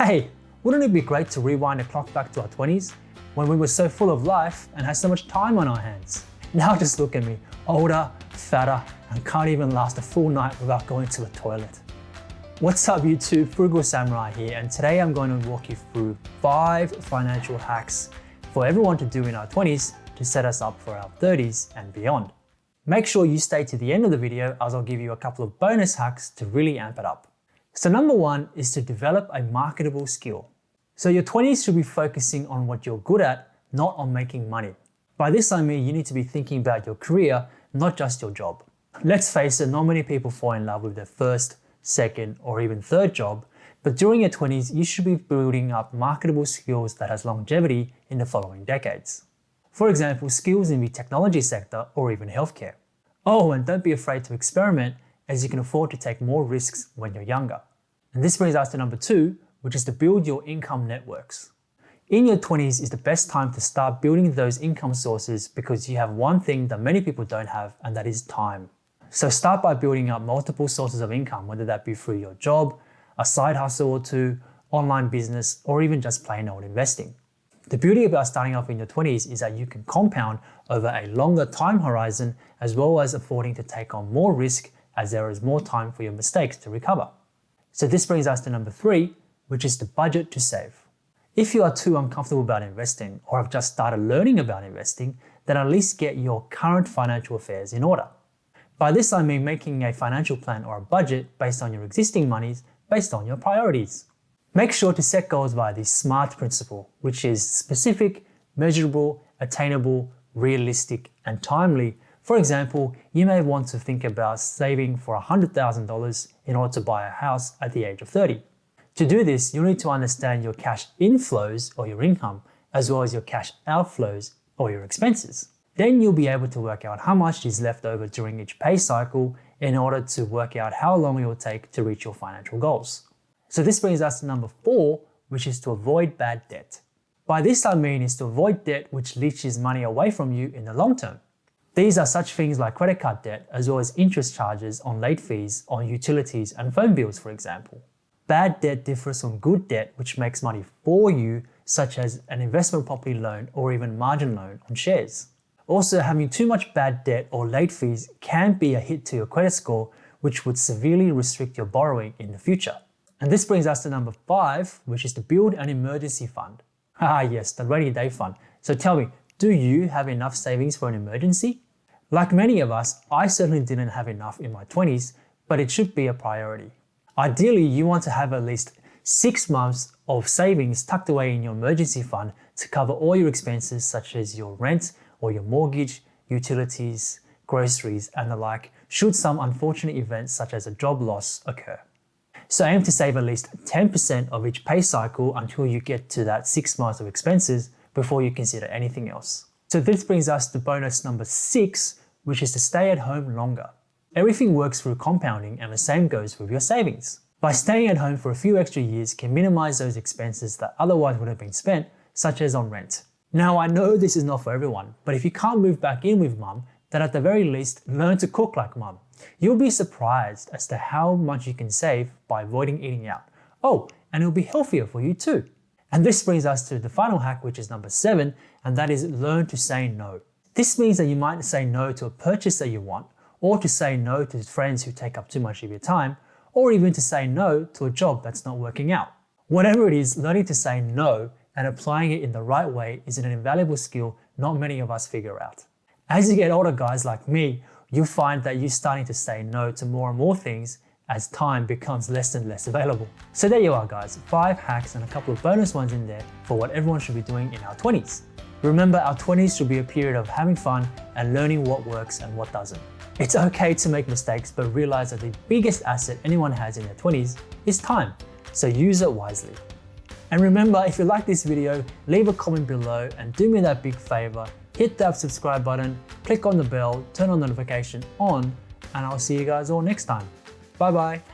Hey, wouldn't it be great to rewind the clock back to our 20s when we were so full of life and had so much time on our hands? Now just look at me, older, fatter, and can't even last a full night without going to the toilet. What's up YouTube, Frugal Samurai here, and today I'm going to walk you through 5 financial hacks for everyone to do in our 20s to set us up for our 30s and beyond. Make sure you stay to the end of the video as I'll give you a couple of bonus hacks to really amp it up. So number 1 is to develop a marketable skill. So your 20s should be focusing on what you're good at, not on making money. By this I mean you need to be thinking about your career, not just your job. Let's face it, not many people fall in love with their first, second, or even third job, but during your 20s, you should be building up marketable skills that has longevity in the following decades. For example, skills in the technology sector or even healthcare. Oh, and don't be afraid to experiment, as you can afford to take more risks when you're younger. And this brings us to number 2, which is to build your income networks. In your 20s is the best time to start building those income sources because you have one thing that many people don't have, and that is time. So start by building up multiple sources of income, whether that be through your job, a side hustle or two, online business, or even just plain old investing. The beauty about starting off in your 20s is that you can compound over a longer time horizon, as well as affording to take on more risk as there is more time for your mistakes to recover. So this brings us to number 3, which is to budget to save. If you are too uncomfortable about investing or have just started learning about investing, then at least get your current financial affairs in order. By this I mean making a financial plan or a budget based on your existing monies, based on your priorities. Make sure to set goals via the SMART principle, which is specific, measurable, attainable, realistic, and timely. For example, you may want to think about saving for $100,000 in order to buy a house at the age of 30. To do this, you'll need to understand your cash inflows or your income, as well as your cash outflows or your expenses. Then you'll be able to work out how much is left over during each pay cycle in order to work out how long it will take to reach your financial goals. So this brings us to number 4, which is to avoid bad debt. By this I mean is to avoid debt which leaches money away from you in the long term. These are such things like credit card debt, as well as interest charges on late fees on utilities and phone bills, for example. Bad debt differs from good debt, which makes money for you, such as an investment property loan or even margin loan on shares. Also, having too much bad debt or late fees can be a hit to your credit score, which would severely restrict your borrowing in the future. And this brings us to number 5, which is to build an emergency fund. Ah yes, the rainy day fund. So tell me, do you have enough savings for an emergency? Like many of us, I certainly didn't have enough in my 20s, but it should be a priority. Ideally, you want to have at least 6 months of savings tucked away in your emergency fund to cover all your expenses such as your rent or your mortgage, utilities, groceries, and the like, should some unfortunate events such as a job loss occur. So aim to save at least 10% of each pay cycle until you get to that 6 months of expenses before you consider anything else. So this brings us to bonus number 6, which is to stay at home longer. Everything works through compounding, and the same goes with your savings. By staying at home for a few extra years can minimize those expenses that otherwise would have been spent, such as on rent. Now I know this is not for everyone, but if you can't move back in with mum, then at the very least learn to cook like mum. You'll be surprised as to how much you can save by avoiding eating out. Oh, and it'll be healthier for you too. And this brings us to the final hack, which is number 7, and that is learn to say no. This means that you might say no to a purchase that you want, or to say no to friends who take up too much of your time, or even to say no to a job that's not working out. Whatever it is, learning to say no and applying it in the right way is an invaluable skill not many of us figure out. As you get older, guys like me, you'll find that you're starting to say no to more and more things as time becomes less and less available. So there you are, guys, 5 hacks and a couple of bonus ones in there for what everyone should be doing in our 20s. Remember, our 20s should be a period of having fun and learning what works and what doesn't. It's okay to make mistakes, but realize that the biggest asset anyone has in their 20s is time, so use it wisely. And remember, if you like this video, leave a comment below and do me that big favor, hit that subscribe button, click on the bell, turn on notification on, and I'll see you guys all next time. Bye bye.